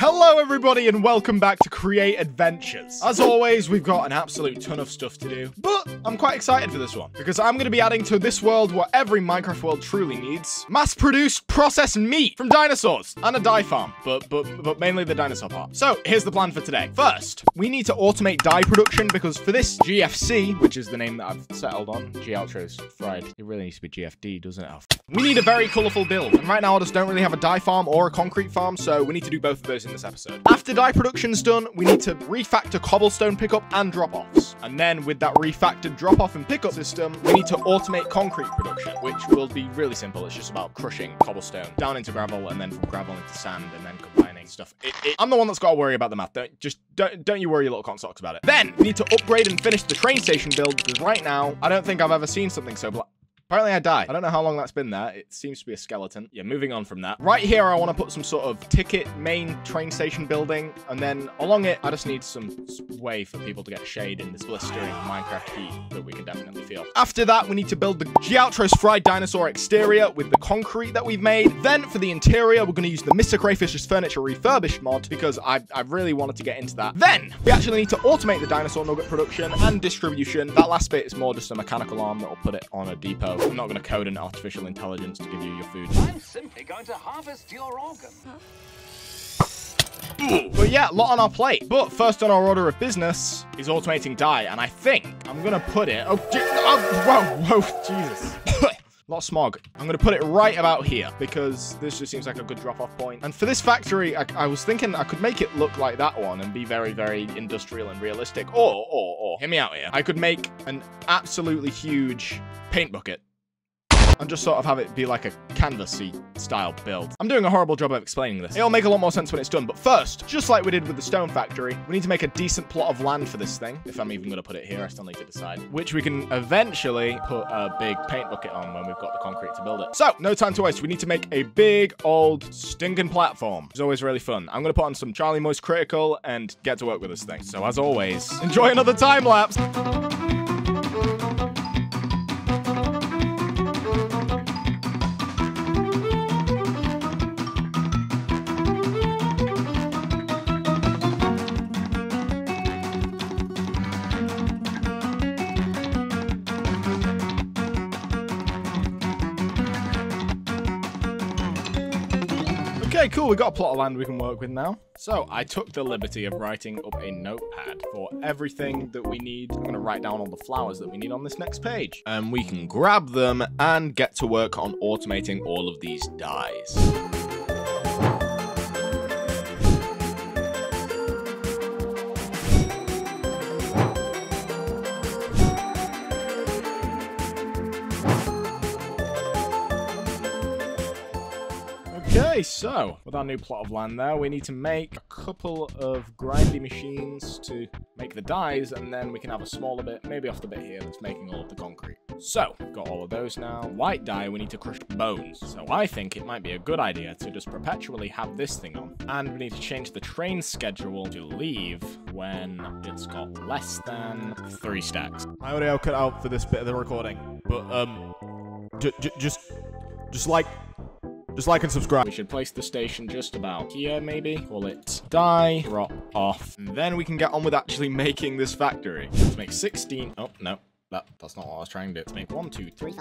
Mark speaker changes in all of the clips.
Speaker 1: Hello everybody and welcome back to Create Adventures. As always, we've got an absolute ton of stuff to do, but I'm quite excited for this one because I'm going to be adding to this world what every Minecraft world truly needs: mass-produced processed meat from dinosaurs and a dye farm, but mainly the dinosaur part. So here's the plan for today. First, we need to automate dye production because for this GFC, which is the name that I've settled on, G Outros Fried, it really needs to be GFD, doesn't it? We need a very colourful build, and right now I just don't really have a dye farm or a concrete farm, so we need to do both of those in this episode. After dye production's done, we need to refactor cobblestone pickup and drop-offs. And then with that refactored drop-off and pickup system, we need to automate concrete production, which will be really simple. It's just about crushing cobblestone down into gravel and then from gravel into sand and then combining stuff. I'm the one that's got to worry about the math. Don't you worry your little cock socks about it. Then we need to upgrade and finish the train station build because right now, I don't think I've ever seen something so black. Apparently I died. I don't know how long that's been there. It seems to be a skeleton. Yeah, moving on from that. Right here, I want to put some sort of ticket main train station building. And then along it, I just need some way for people to get shade in this blistering Minecraft heat that we can definitely feel. After that, we need to build the G Outros Fried Dinosaur exterior with the concrete that we've made. Then for the interior, we're going to use the Mr. Crayfish's Furniture Refurbished mod because I really wanted to get into that. Then we actually need to automate the dinosaur nugget production and distribution. That last bit is more just a mechanical arm that will put it on a depot. I'm not going to code an artificial intelligence to give you your food.
Speaker 2: I'm simply going to harvest your organ.
Speaker 1: But yeah, a lot on our plate. But first on our order of business is automating dye, and I think I'm going to put it... whoa, Jesus. A lot of smog. I'm going to put it right about here because this just seems like a good drop-off point. And for this factory, I was thinking I could make it look like that one and be very, very industrial and realistic. Or, hear me out here. I could make an absolutely huge paint bucket and just sort of have it be like a canvas-y style build. I'm doing a horrible job of explaining this. It'll make a lot more sense when it's done, but first, just like we did with the stone factory, we need to make a decent plot of land for this thing. If I'm even gonna put it here, I still need to decide. Which we can eventually put a big paint bucket on when we've got the concrete to build it. So, no time to waste. We need to make a big, old, stinking platform. It's always really fun. I'm gonna put on some Charlie Moist Critical and get to work with this thing. So, as always, enjoy another time lapse. Okay, cool, we got a plot of land we can work with now. So, I took the liberty of writing up a notepad for everything that we need. I'm gonna write down all the flowers that we need on this next page. And we can grab them and get to work on automating all of these dyes. Okay, so with our new plot of land there, we need to make a couple of grindy machines to make the dyes, and then we can have a smaller bit, maybe off the bit here, that's making all of the concrete. So, got all of those now. White dye, we need to crush bones. So I think it might be a good idea to just perpetually have this thing on. And we need to change the train schedule to leave when it's got less than 3 stacks. I already cut out for this bit of the recording, but just like and subscribe. We should place the station just about here, maybe. Call it dye, drop off. And then we can get on with actually making this factory. Let's make 16. Oh, no. That's not what I was trying to do. Let's make 1, 2, 3,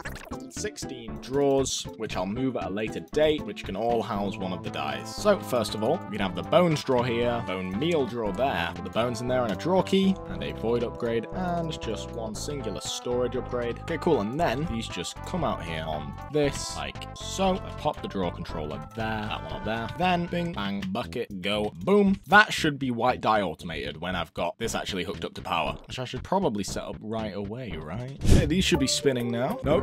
Speaker 1: 16 drawers, which I'll move at a later date, which can all house one of the dyes. So, first of all, we can have the bones drawer here, bone meal drawer there, put the bones in there and a drawer key, and a void upgrade, and just one singular storage upgrade. Okay, cool, and then these just come out here on this, like so. I pop the drawer controller there, that one up there, then bing, bang, bucket, go, boom. That should be white dye automated when I've got this actually hooked up to power, which I should probably set up right away. Right? Okay, these should be spinning now. No,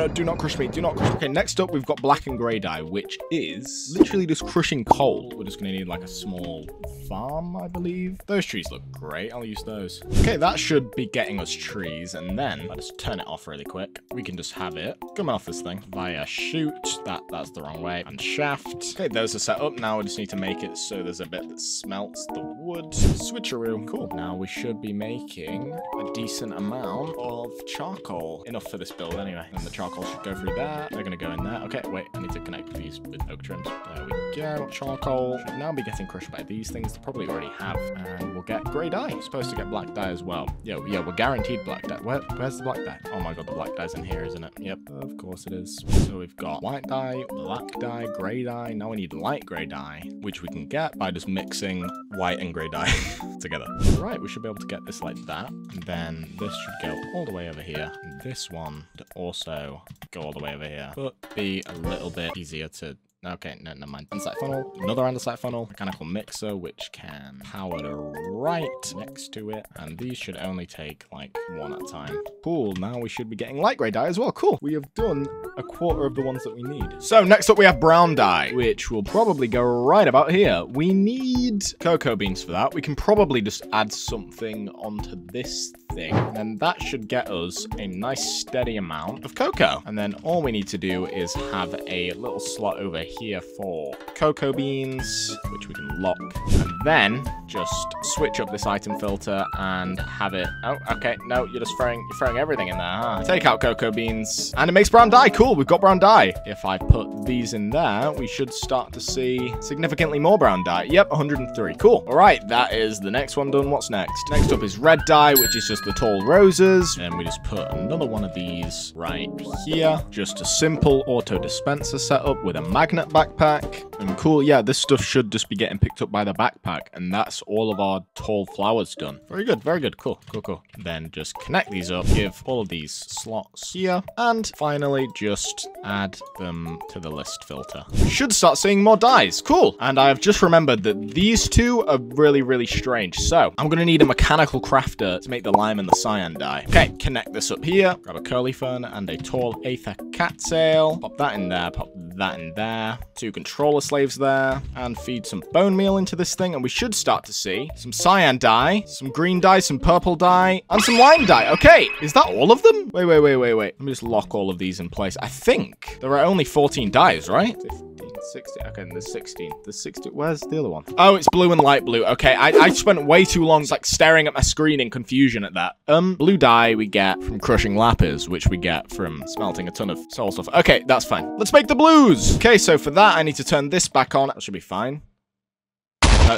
Speaker 1: do not crush me, do not crush me. Okay, next up, we've got black and grey dye, which is literally just crushing coal. We're just gonna need like a small farm, I believe. Those trees look great, I'll use those. Okay, that should be getting us trees, and then let's turn it off really quick. We can just have it coming off this thing via chute. That's the wrong way, and shaft. Okay, those are set up. Now we just need to make it so there's a bit that smelts the wood. Switcheroo. Cool. Now we should be making a decent amount of of charcoal. Enough for this build anyway. And the charcoal should go through there. They're going to go in there. Okay, wait. I need to connect these with oak trims. There we go. Charcoal should now be getting crushed by these things. They probably already have. And we'll get grey dye. We're supposed to get black dye as well. Yeah, we're guaranteed black dye. Where's the black dye? Oh my god, the black dye's in here, isn't it? Yep, of course it is. So we've got white dye, black dye, grey dye. Now we need light grey dye, which we can get by just mixing white and grey dye together. Right, we should be able to get this like that. And then this should go all the way over here. And this one should also go all the way over here. But be a little bit easier to... Okay, no, never mind. Andesite funnel, another andesite funnel, mechanical mixer, which can power right next to it. And these should only take like one at a time. Cool, now we should be getting light grey dye as well. Cool, we have done a quarter of the ones that we need. So next up we have brown dye, which will probably go right about here. We need cocoa beans for that. We can probably just add something onto this thing, and then that should get us a nice steady amount of cocoa. And then all we need to do is have a little slot over here for cocoa beans, which we can lock, and then just switch up this item filter and have it. Oh, okay, no, you're throwing everything in there, huh? Take out cocoa beans, and it makes brown dye. Cool, we've got brown dye. If I put these in there, we should start to see significantly more brown dye. Yep, 103. Cool. All right, that is the next one done. What's next? Next up is red dye, which is just the tall roses, and we just put another one of these right here. Just a simple auto dispenser setup with a magnet backpack. And cool, yeah, this stuff should just be getting picked up by the backpack, and that's all of our tall flowers done. Very good, very good. Cool, cool, cool. Then just connect these up, give all of these slots here, and finally just add them to the list filter. Should start seeing more dyes. Cool. And I have just remembered that these two are really, really strange. So I'm gonna need a mechanical crafter to make the lime and the cyan dye. Okay, connect this up here. Grab a curly fern and a tall aether cattail. Pop that in there, pop that in there. 2 controller slaves there, and feed some bone meal into this thing, and we should start to see some cyan dye, some green dye, some purple dye, and some lime dye. Okay, is that all of them? Wait. Let me just lock all of these in place. I think there are only 14 dyes, right? 16. Okay, there's 16. There's 16. Where's the other one? Oh, it's blue and light blue. Okay, I spent way too long like staring at my screen in confusion at that. Blue dye we get from crushing lapis, which we get from smelting a ton of soul stuff. Okay, that's fine. Let's make the blues. Okay, so for that, I need to turn this back on. That should be fine.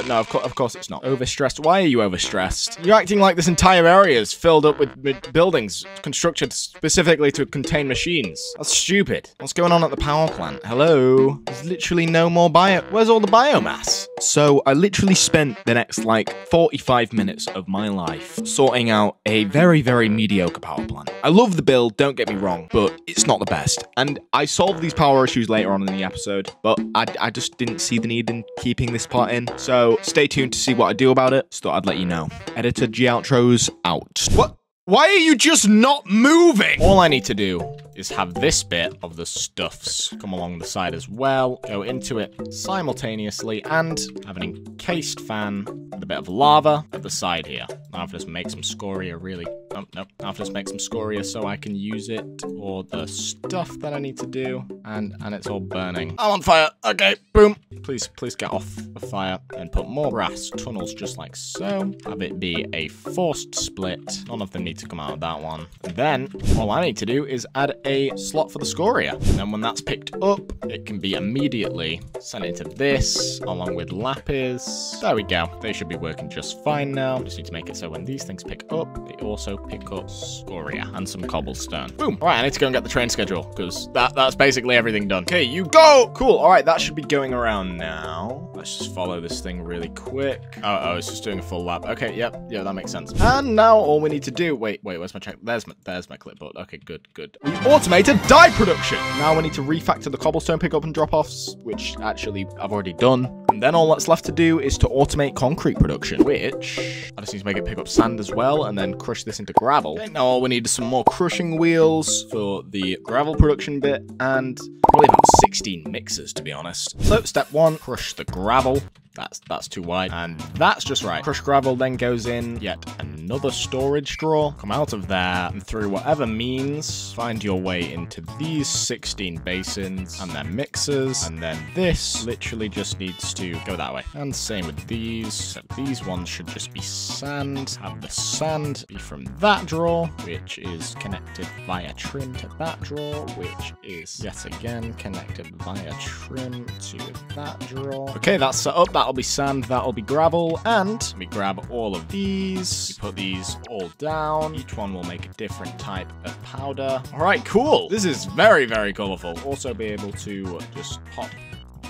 Speaker 1: No, of course it's not. Overstressed. Why are you overstressed? You're acting like this entire area is filled up with buildings constructed specifically to contain machines. That's stupid. What's going on at the power plant? Hello? There's literally no more Where's all the biomass? So I literally spent the next like 45 minutes of my life sorting out a very, very mediocre power plant. I love the build, don't get me wrong, but it's not the best. And I solved these power issues later on in the episode, but I just didn't see the need in keeping this part in. So stay tuned to see what I do about it. Just thought I'd let you know. Editor G Outros out. What? Why are you just not moving? All I need to do is have this bit of the stuffs come along the side as well, go into it simultaneously, and have an encased fan with a bit of lava at the side here. Now I've just make some scoria really... Oh, no. I've just make some scoria so I can use it for the stuff that I need to do. And it's all burning. I'm on fire. Okay, boom. Please get off the fire and put more brass tunnels just like so. Have it be a forced split. None of them need to come out of that one. And then all I need to do is add a slot for the scoria. And then when that's picked up, it can be immediately sent into this along with lapis. There we go. They should be working just fine now. Just need to make it so when these things pick up, they also pick up scoria and some cobblestone. Boom. All right, I need to go and get the train schedule because that's basically everything done. Okay, you go. Cool. All right, that should be going around now. Let's just follow this thing really quick. Oh, it's just doing a full lap. Okay, yep, yeah, that makes sense. And now all we need to do, wait, where's my check? There's my clipboard. Okay, good. We automated dye production. Now we need to refactor the cobblestone pickup and drop-offs, which actually I've already done. And then all that's left to do is to automate concrete production, which I just need to make it pick up sand as well and then crush this into gravel. Okay, now all we need is some more crushing wheels for the gravel production bit and probably about 16 mixers, to be honest. So step 1, crush the gravel. That's too wide, and that's just right. Crushed gravel then goes in yet another storage drawer. Come out of there and through whatever means, find your way into these 16 basins and then mixers. And then this literally just needs to go that way. And same with these. So these ones should just be sand. Have the sand be from that drawer, which is connected via trim to that drawer, which is yet again connected via trim to that drawer. Okay, that's set up. That'll be sand, that'll be gravel, and we grab all of these. We put these all down. Each one will make a different type of powder. All right, cool. This is very, very colorful. Also be able to just pop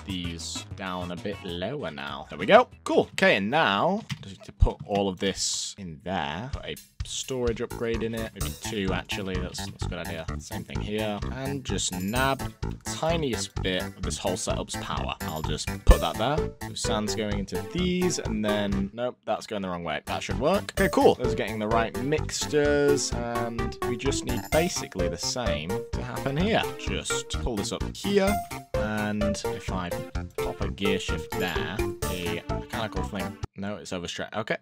Speaker 1: these down a bit lower now. There we go. Cool. Okay, and now to put all of this in there, put a storage upgrade in it, maybe 2 actually. That's a good idea. Same thing here, and just nab the tiniest bit of this whole setup's power. I'll just put that there. So sand's going into these, and then nope, that's going the wrong way. That should work. Okay, cool. Those are getting the right mixtures, and we just need basically the same to happen here. Just pull this up here, and if I pop a gear shift there, a mechanical thing. No, it's overstretched. Okay.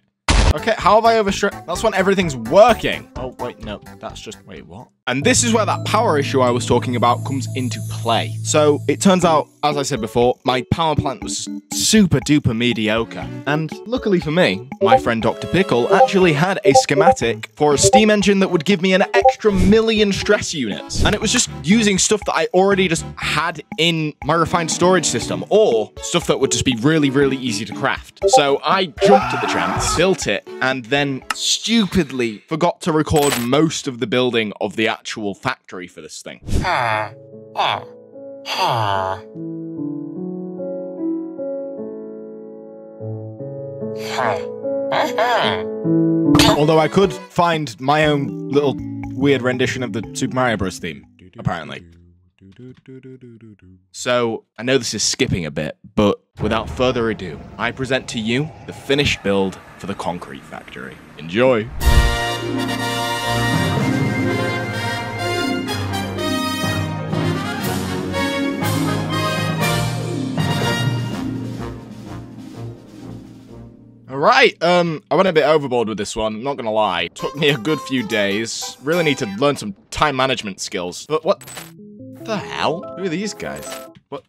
Speaker 1: Okay, how have I overstretched? That's when everything's working. Oh, wait, no, that's just, wait, what? And this is where that power issue I was talking about comes into play. So it turns out, as I said before, my power plant was super duper mediocre. And luckily for me, my friend Dr. Pickle actually had a schematic for a steam engine that would give me an extra 1,000,000 stress units. And it was just using stuff that I already just had in my refined storage system, or stuff that would just be really, really easy to craft. So I jumped at the chance, built it, and then stupidly forgot to record most of the building of the actual factory for this thing. Although I could find my own little weird rendition of the Super Mario Bros. Theme, apparently. So, I know this is skipping a bit, but without further ado, I present to you the finished build for the concrete factory. Enjoy! Alright, I went a bit overboard with this one, I'm not gonna lie. Took me a good few days. Really need to learn some time management skills. But what the hell? Who are these guys? What?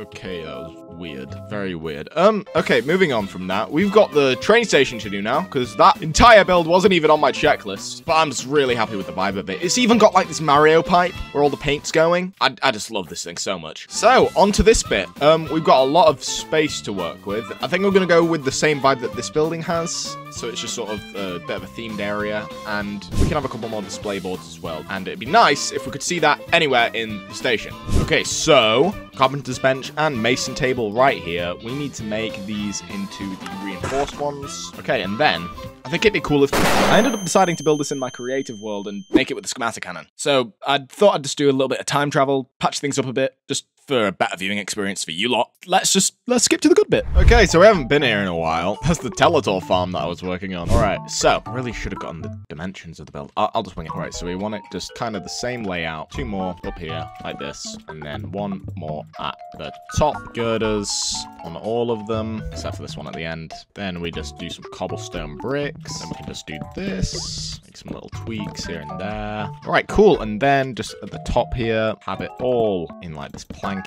Speaker 1: Okay, that was weird. Very weird. Okay, moving on from that. We've got the train station to do now, because that entire build wasn't even on my checklist. But I'm just really happy with the vibe of it. It's even got like this Mario pipe where all the paint's going. I just love this thing so much. So, on to this bit. We've got a lot of space to work with. I think we're going to go with the same vibe that this building has. So it's just sort of a bit of a themed area. And we can have a couple more display boards as well. And it'd be nice if we could see that anywhere in the station. Okay, so carpenter's bench and mason table right here. We need to make these into the reinforced ones. Okay, and then I think it'd be cool if I ended up deciding to build this in my creative world and make it with the schematic cannon. So I thought I'd just do a little bit of time travel, patch things up a bit, just for a better viewing experience for you lot. Let's skip to the good bit. Okay, so we haven't been here in a while. That's the Teletor farm that I was working on. All right, so I really should have gotten the dimensions of the build. I'll just wing it. All right, so we want it just kind of the same layout. 2 more up here like this, and then 1 more at the top. Girders on all of them, except for this one at the end. Then we just do some cobblestone bricks. Then we can just do this. Make some little tweaks here and there. All right, cool. And then just at the top here, have it all in like this planky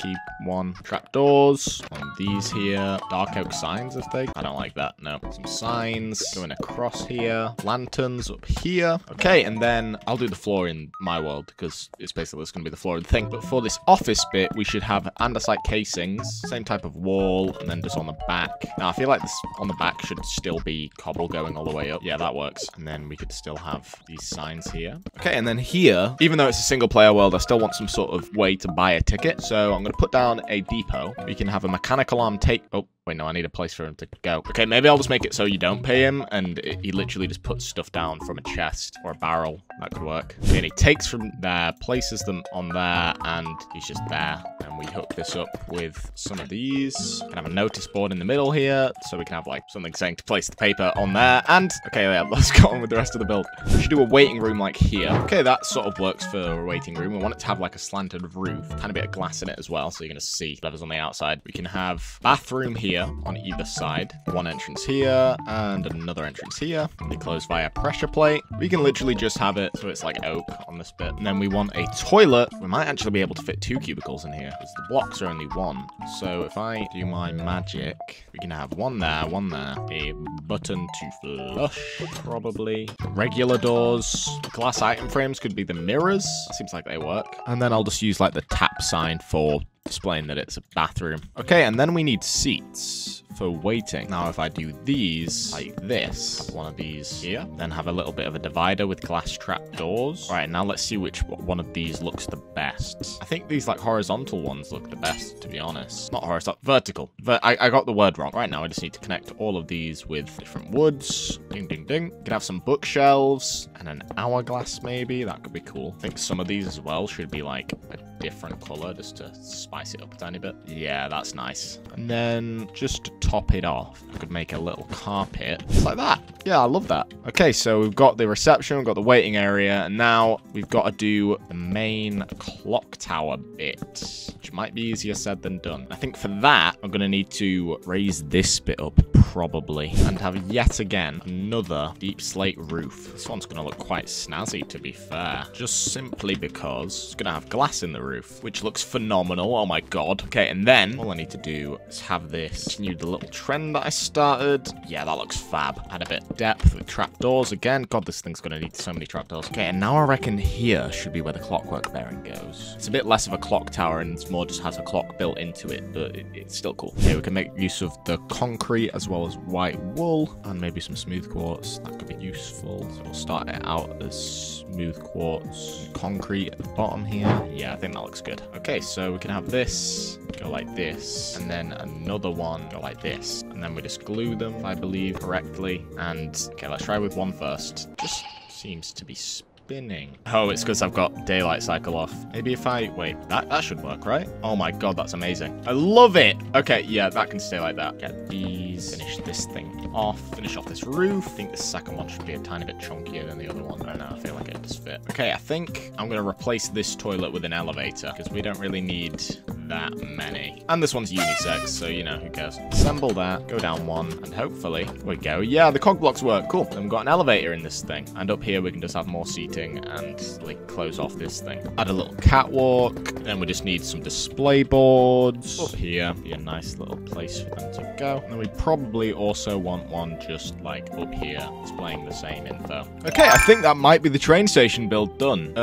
Speaker 1: one. Trapdoors on these here. Dark oak signs, I think. I don't like that, no. Some signs going across here. Lanterns up here. Okay, and then I'll do the floor in my world because it's basically just going to be the floor of the thing. But for this office bit, we should have andesite casings. Same type of wall, and then just on the back. Now, I feel like this on the back should still be cobble going all the way up. Yeah, that works. And then we could still have these signs here. Okay, and then here, even though it's a single player world, I still want some sort of way to buy a ticket. So I'm going to put down a depot. We can have a mechanical arm take... Oh, wait, no, I need a place for him to go. Okay, maybe I'll just make it so you don't pay him, and he literally just puts stuff down from a chest or a barrel. That could work. Okay, and he takes from there, places them on there, and he's just there. And we hook this up with some of these. We can have a notice board in the middle here, so we can have, like, something saying to place the paper on there. And, okay, yeah, let's go on with the rest of the build. We should do a waiting room like here. Okay, that sort of works for a waiting room. We want it to have, like, a slanted roof. Tiny bit of glass in it as well, so you're going to see whatever's on the outside. We can have bathroom here. here on either side. One entrance here and another entrance here. They close via pressure plate. We can literally just have it so it's like oak on this bit. And then we want a toilet. We might actually be able to fit 2 cubicles in here because the blocks are only 1. So if I do my magic, we can have one there, a button to flush, probably. Regular doors. Glass item frames could be the mirrors. Seems like they work. And then I'll just use like the tap sign for displaying that it's a bathroom. Okay, and then we need seats for waiting. Now, if I do these like this, have one of these here, then have a little bit of a divider with glass trap doors. All right, now let's see which one of these looks the best. I think these like horizontal ones look the best, to be honest. Not horizontal, vertical. I got the word wrong. Right now, I just need to connect all of these with different woods. Ding, ding, ding. You can have some bookshelves and an hourglass, maybe. That could be cool. I think some of these as well should be like a different color just to spice it up a tiny bit. Yeah, that's nice. And then just to top it off, I could make a little carpet just like that. Yeah, I love that. Okay, so we've got the reception, we've got the waiting area, and now we've got to do the main clock tower bit, which might be easier said than done. I think for that, I'm going to need to raise this bit up probably and have yet again another deep slate roof. This one's going to look quite snazzy, to be fair, just simply because it's going to have glass in the roof, which looks phenomenal. Oh my god. Okay, and then all I need to do is have this continue the little trend that I started. Yeah, that looks fab. Add a bit of depth with trapdoors again. God, this thing's gonna need so many trapdoors. Okay, and now I reckon here should be where the clockwork bearing goes. It's a bit less of a clock tower and it's more just has a clock built into it, but it's still cool. Okay, we can make use of the concrete as well as white wool and maybe some smooth quartz. That could be useful. So we'll start it out as smooth quartz, concrete at the bottom here. Yeah, I think that looks good. Okay, so we can have this go like this, and then another one go like this, and then we just glue them, if I believe correctly. And okay, let's try with one first. Just seems to be spinning. Oh, it's because I've got daylight cycle off. Maybe if I wait, that should work, right? Oh my god, that's amazing. I love it. Okay, yeah, that can stay like that. Get these, finish this thing off, finish off this roof. I think the second one should be a tiny bit chunkier than the other one. I don't know, I feel like it just fit. Okay, I think I'm gonna replace this toilet with an elevator because we don't really need that many. And this one's unisex, so you know, who cares? Assemble that, go down one, and hopefully we go. Yeah, the cog blocks work. Cool. Then we've got an elevator in this thing. And up here we can just have more seating and like close off this thing. Add a little catwalk. Then we just need some display boards. Up here, be a nice little place for them to go. And then we probably also want one just like up here, displaying the same info. Okay, I think that might be the train station build done.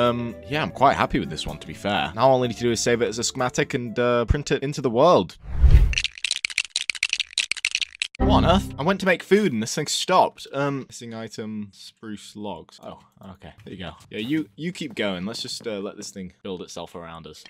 Speaker 1: Yeah, I'm quite happy with this one, to be fair. Now all I need to do is save it as a schematic and print it into the world. What on earth? I went to make food and this thing stopped. Missing item, spruce logs. Oh, okay. There you go. Yeah, you keep going. Let's just let this thing build itself around us.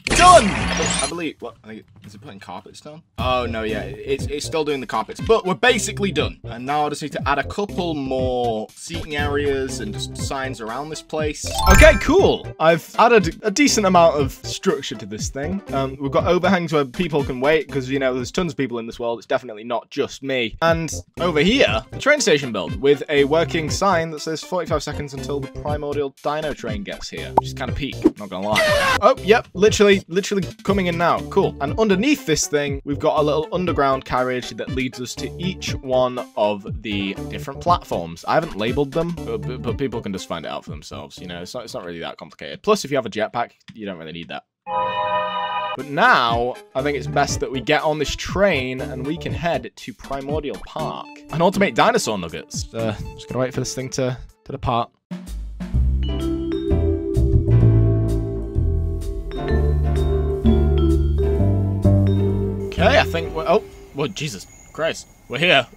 Speaker 1: Done! I believe, what, is it putting carpets down? Oh, no, yeah, it's still doing the carpets, but we're basically done. And now I just need to add a couple more seating areas and just signs around this place. Okay, cool. I've added a decent amount of structure to this thing. We've got overhangs where people can wait because, you know, there's tons of people in this world. It's definitely not just me. And over here, a train station build with a working sign that says 45 seconds until the primordial dino train gets here, which is kind of peak, not gonna lie. Oh, yep, literally coming in now. Cool. And underneath this thing, we've got a little underground carriage that leads us to each one of the different platforms. I haven't labeled them, but people can just find it out for themselves. You know, it's not really that complicated. Plus, if you have a jetpack, you don't really need that. But now, I think it's best that we get on this train and we can head to Primordial Park and automate dinosaur nuggets. Just gotta wait for this thing to depart. Okay, I think we're... Oh, well, Jesus Christ. We're here.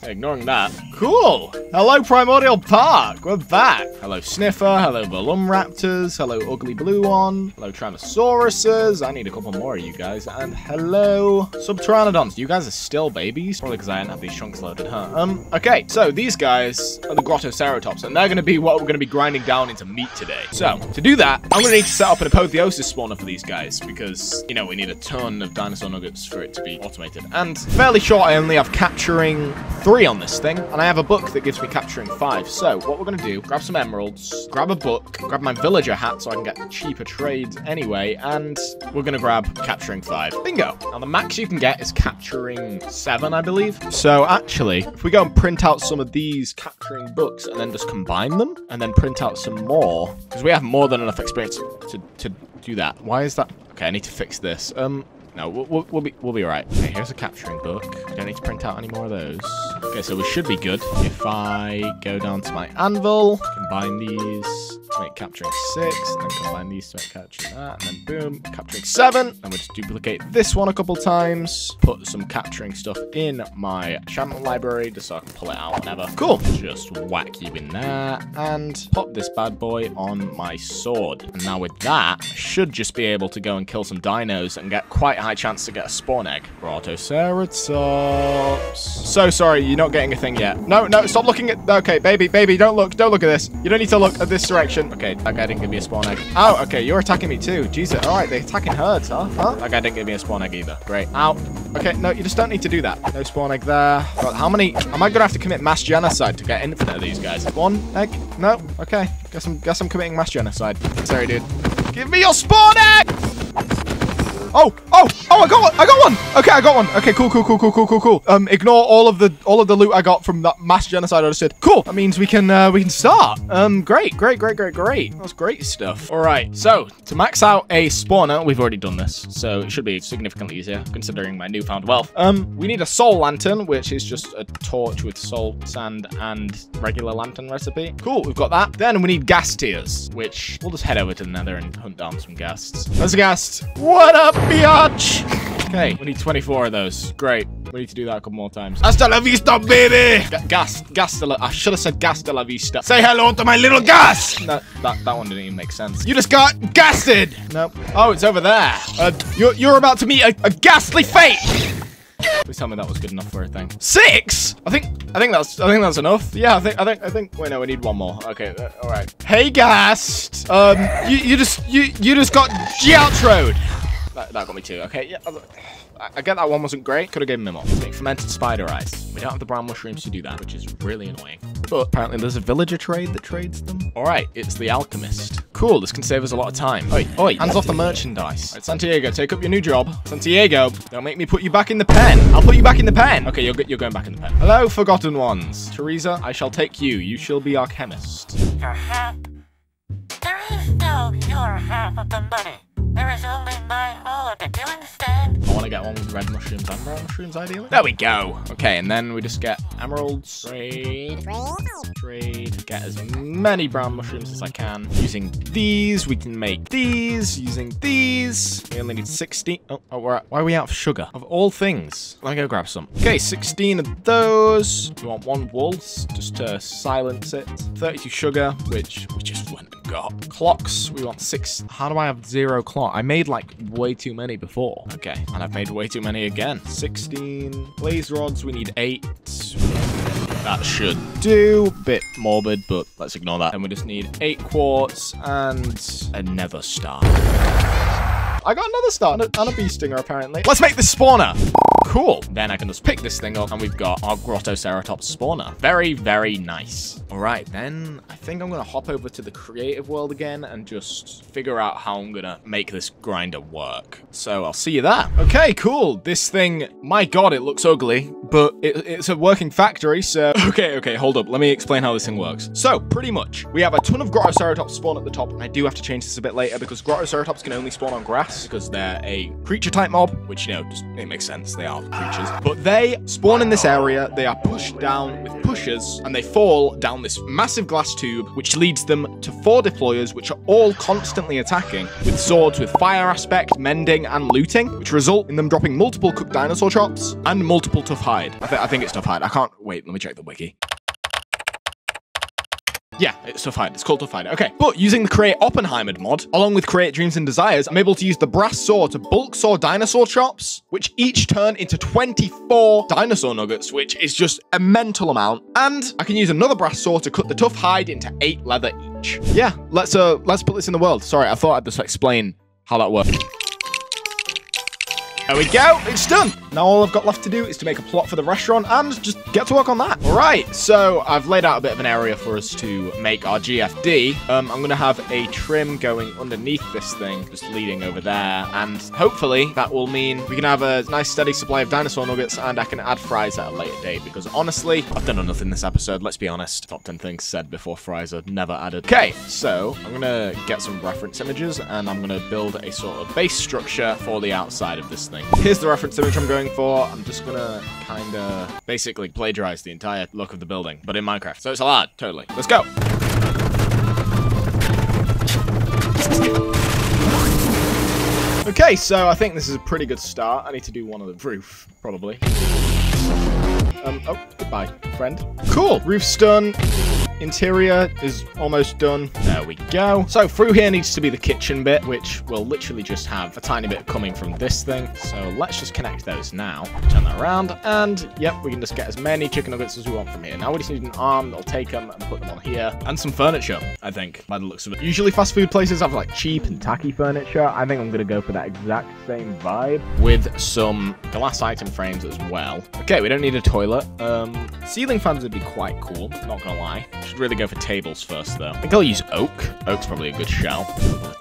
Speaker 1: Ignoring that. Cool. Hello, Primordial Park. We're back. Hello, Sniffer. Hello, Velumraptors. Hello, Ugly Blue One. Hello, Tyrannosauruses. I need a couple more of you guys. And hello, Subpteranodons. You guys are still babies. Probably because I didn't have these chunks loaded, huh? Okay, so these guys are the Grottoceratops, and they're going to be what we're going to be grinding down into meat today. So, to do that, I'm going to need to set up an Apotheosis spawner for these guys because, you know, we need a ton of dinosaur nuggets for it to be automated. And fairly short, I only have cat capturing 3 on this thing, and I have a book that gives me capturing 5. So what we're gonna do, grab some emeralds, grab a book, grab my villager hat so I can get cheaper trades anyway, and we're gonna grab capturing 5. Bingo. Now the max you can get is capturing 7, I believe. So actually, if we go and print out some of these capturing books and then just combine them, and then print out some more, because we have more than enough experience to do that. Why is that? Okay, I need to fix this. No, we'll be all right. Okay, here's a capturing book. I don't need to print out any more of those. Okay, so we should be good. If I go down to my anvil, combine these to make capturing 6, and then combine these to make capturing that, and then boom, capturing 7. And we'll just duplicate this one a couple times. Put some capturing stuff in my enchantment library just so I can pull it out whenever. Cool. Just whack you in there and pop this bad boy on my sword. And now with that, I should just be able to go and kill some dinos and get quite a high chance to get a spawn egg. Grottoceratops. So sorry, you're not getting a thing yet. No, stop looking at... Okay, baby, don't look at this. You don't need to look at this direction. Okay, that guy didn't give me a spawn egg. Oh, okay, you're attacking me too. Jesus, all right, they're attacking herds, huh? That guy didn't give me a spawn egg either. Great. Ow. Okay, no, you just don't need to do that. No spawn egg there. God, how many... Am I gonna have to commit mass genocide to get infinite of these guys? 1 egg? No? Okay. Guess I'm committing mass genocide. Sorry, dude. Give me your spawn egg! Oh, I got one. Okay, I got one. Okay, cool. Ignore all of the loot I got from that mass genocide I just did. Cool. That means we can start. Great. That's great stuff. All right. So to max out a spawner, we've already done this, so it should be significantly easier considering my newfound wealth. We need a soul lantern, which is just a torch with soul sand and regular lantern recipe. Cool. We've got that. Then we need ghast tears, which we'll just head over to the Nether and hunt down some ghasts. There's a ghast. What up, biatch? Okay, we need 24 of those. Great. We need to do that a couple more times. Hasta la vista, baby! I should have said gas de la vista. Say hello to my little gas! No, that one didn't even make sense. You just got gasted! Nope. Oh, it's over there. You're about to meet a ghastly fate! Please tell me that was good enough for a thing. 6? I think that's enough. Yeah, I think. Wait, no, we need one more. Okay, all right. Hey, Ghast. You just got G-outroed. That got me 2. Okay, yeah. I get that one wasn't great. Could have given him more. Let's make fermented spider eyes. We don't have the brown mushrooms to do that, which is really annoying. But apparently there's a villager trade that trades them. All right, it's the alchemist. Cool, this can save us a lot of time. Oi, hands off the merchandise. Right, Santiago, take up your new job. Santiago, don't make me put you back in the pen. I'll put you back in the pen. Okay, you're going back in the pen. Hello, forgotten ones. Teresa, I shall take you. You shall be our chemist.
Speaker 3: Your half? There is no your half of the money. There is only my all of it. Do you understand?
Speaker 1: I want to get one with red mushrooms and brown mushrooms, ideally. There we go. Okay, and then we just get emeralds. Trade. Get as many brown mushrooms as I can. Using these, we can make these. Using these, we only need 16. Oh, why are we out of sugar? Of all things. Let me go grab some. Okay, 16 of those. We want 1 wool, just to silence it. 32 sugar, which we just went and got. Clocks, we want 6. How do I have 0 clock? I made like way too many before. Okay, and I've made way too many again. 16 blaze rods, we need 8. That should do. Bit morbid, but let's ignore that. And we just need 8 quartz and a nether star. I got another star and a bee stinger, apparently. Let's make this spawner. Cool. Then I can just pick this thing up and we've got our Grottoceratops spawner. Very, very nice. All right, then I think I'm going to hop over to the creative world again and just figure out how I'm going to make this grinder work. So I'll see you there. Okay, cool. This thing, my God, it looks ugly, but it's a working factory. So, okay, hold up. Let me explain how this thing works. So pretty much we have a ton of Grottoceratops spawn at the top. And I do have to change this a bit later because Grottoceratops can only spawn on grass because they're a creature type mob, which, you know, just, it makes sense. They are creatures, but they spawn in this area. They are pushed down with pushers and they fall down this massive glass tube, which leads them to 4 deployers, which are all constantly attacking with swords with fire aspect, mending, and looting, which result in them dropping multiple cooked dinosaur chops and multiple tough hide. I think it's tough hide. I can't wait. Let me check the wiki. Yeah, it's tough hide. It's called tough hide. Okay, but using the create Oppenheimer mod, along with create dreams and desires, I'm able to use the brass saw to bulk saw dinosaur chops, which each turn into 24 dinosaur nuggets, which is just a mental amount. And I can use another brass saw to cut the tough hide into 8 leather each. Yeah, let's put this in the world. Sorry, I thought I'd just explain how that works. There we go. It's done. Now all I've got left to do is to make a plot for the restaurant and just get to work on that. All right. So I've laid out a bit of an area for us to make our GFD. I'm going to have a trim going underneath this thing, just leading over there. And hopefully that will mean we can have a nice steady supply of dinosaur nuggets and I can add fries at a later date. Because honestly, I've done enough in this episode. Let's be honest. Top 10 things said before fries are never added. Okay. So I'm going to get some reference images and I'm going to build a sort of base structure for the outside of this thing. Here's the reference image I'm going for. I'm just going to kind of basically plagiarize the entire look of the building, but in Minecraft. So it's allowed, totally. Let's go. Okay, so I think this is a pretty good start. I need to do one of the roof, probably. Oh, goodbye, friend. Cool, roof's done. Interior is almost done. There we go. So through here needs to be the kitchen bit, which will literally just have a tiny bit coming from this thing. So let's just connect those now. Turn that around, and yep, we can just get as many chicken nuggets as we want from here. Now we just need an arm that'll take them and put them on here. And some furniture, I think, by the looks of it. Usually fast food places have like cheap and tacky furniture. I think I'm gonna go for that exact same vibe with some glass item frames as well. Okay, we don't need a toilet. Ceiling fans would be quite cool, not gonna lie. Should really go for tables first, though. I think I'll use oak. Oak's probably a good shout.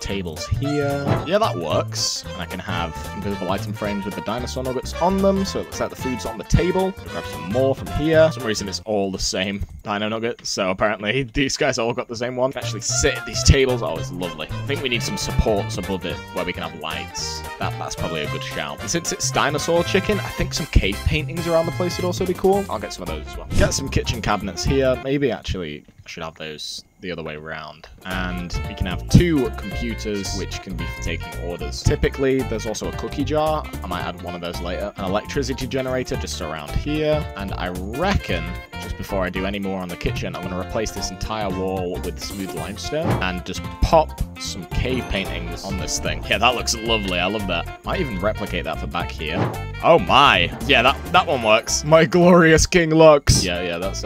Speaker 1: Tables here. Yeah, that works. And I can have invisible item frames with the dinosaur nuggets on them, so it looks like the food's on the table. Grab some more from here. For some reason, it's all the same dino nugget, so apparently these guys all got the same one. Can actually sit at these tables. Oh, it's lovely. I think we need some supports above it where we can have lights. That's probably a good shout. And since it's dinosaur chicken, I think some cave paintings around the place would also be cool. I'll get some of those as well. Get some kitchen cabinets here. Maybe actually I should have those the other way around. And we can have 2 computers which can be for taking orders. Typically, there's also a cookie jar. I might add one of those later. An electricity generator just around here. And I reckon, just before I do any more on the kitchen, I'm going to replace this entire wall with smooth limestone and just pop some cave paintings on this thing. Yeah, that looks lovely. I love that. Might even replicate that for back here. Oh my. Yeah, that one works. My glorious king looks. Yeah, that's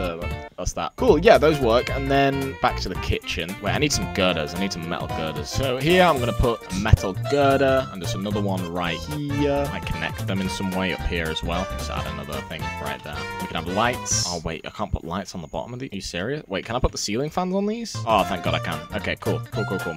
Speaker 1: that. Cool, yeah, those work. And then back to the kitchen. Wait, I need some girders. I need some metal girders. So here I'm going to put a metal girder and just another one right here. I connect them in some way up here as well. Just add another thing right there. We can have lights. Oh, wait, I can't put lights on the bottom of these. Are you serious? Wait, can I put the ceiling fans on these? Oh, thank God I can. Okay, cool.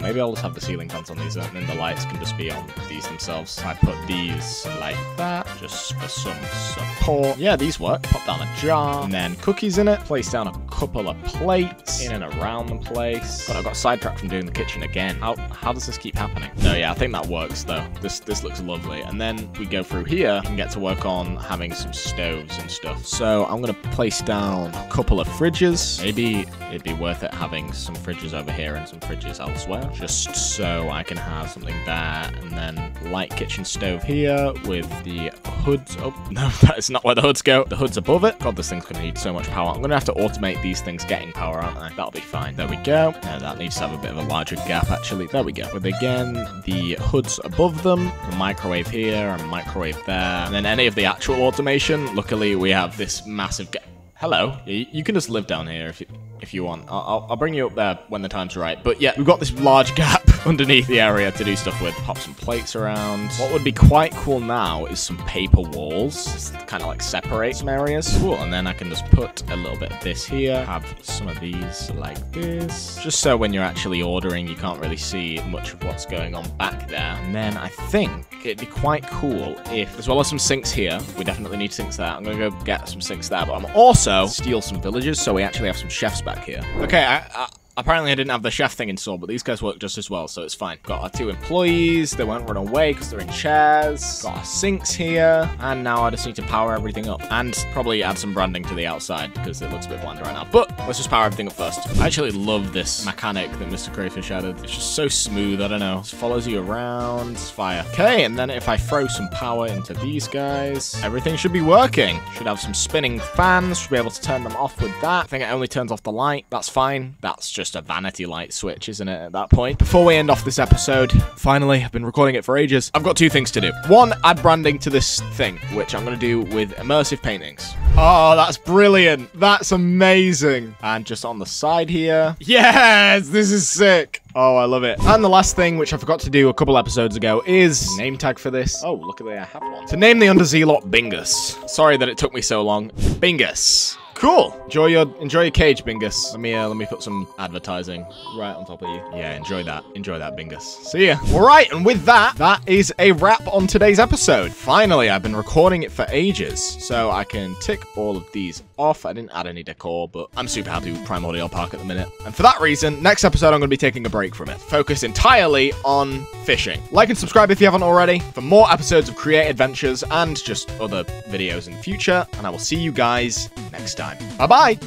Speaker 1: Maybe I'll just have the ceiling fans on these and then the lights can just be on these themselves. I put these like that just for some support. Yeah, these work. Pop down a jar and then cookies in it. Place down a couple of plates in and around the place. But I got sidetracked from doing the kitchen again. How does this keep happening? No, yeah, I think that works though. This looks lovely. And then we go through here and get to work on having some stoves and stuff. So I'm gonna place down a couple of fridges. Maybe it'd be worth it having some fridges over here and some fridges elsewhere, just so I can have something there. And then light kitchen stove here with the hoods. Oh no, that is not where the hoods go. The hood's above it. God, this thing's gonna need so much power. I'm gonna have to automate these things getting power, aren't I? That'll be fine. There we go. Now that needs to have a bit of a larger gap, actually. There we go. With again the hoods above them, the microwave here and microwave there, and then any of the actual automation. Luckily, we have this massive gap. Hello. You can just live down here if you want. I'll bring you up there when the time's right. But yeah, we've got this large gap underneath the area to do stuff with. Pop some plates around. What would be quite cool now is some paper walls. Just kind of like separate some areas. Cool. And then I can just put a little bit of this here. Have some of these like this. Just so when you're actually ordering, you can't really see much of what's going on back there. And then I think it'd be quite cool if, as well as some sinks here, we definitely need sinks there. I'm going to go get some sinks there. But I'm also steal some villagers so we actually have some chefs back here. Okay, apparently I didn't have the chef thing installed, but these guys work just as well, so it's fine. Got our 2 employees. They won't run away because they're in chairs. Got our sinks here. And now I just need to power everything up. And probably add some branding to the outside because it looks a bit bland right now. But let's just power everything up first. I actually love this mechanic that Mr. Crayfish added. It's just so smooth, I don't know. Just follows you around. It's fire. Okay, and then if I throw some power into these guys, everything should be working. Should have some spinning fans. Should be able to turn them off with that. I think it only turns off the light. That's fine. That's just just a vanity light switch, isn't it, at that point? Before we end off this episode, finally, I've been recording it for ages. I've got two things to do. One, add branding to this thing, which I'm going to do with immersive paintings. Oh, that's brilliant. That's amazing. And just on the side here. Yes, this is sick. Oh, I love it. And the last thing, which I forgot to do a couple episodes ago, is name tag for this. Oh, look at that, I have one. To name the Underzealot Bingus. Sorry that it took me so long. Bingus. Cool. Enjoy your cage, Bingus. Let me put some advertising right on top of you. Yeah, enjoy that. Enjoy that, Bingus. See ya. All right, and with that, that is a wrap on today's episode. Finally, I've been recording it for ages, so I can tick all of these off. I didn't add any decor, but I'm super happy with Primordial Park at the minute. And for that reason, next episode, I'm going to be taking a break from it. Focus entirely on fishing. Like and subscribe if you haven't already for more episodes of Create Adventures and just other videos in the future. And I will see you guys next time. Bye-bye.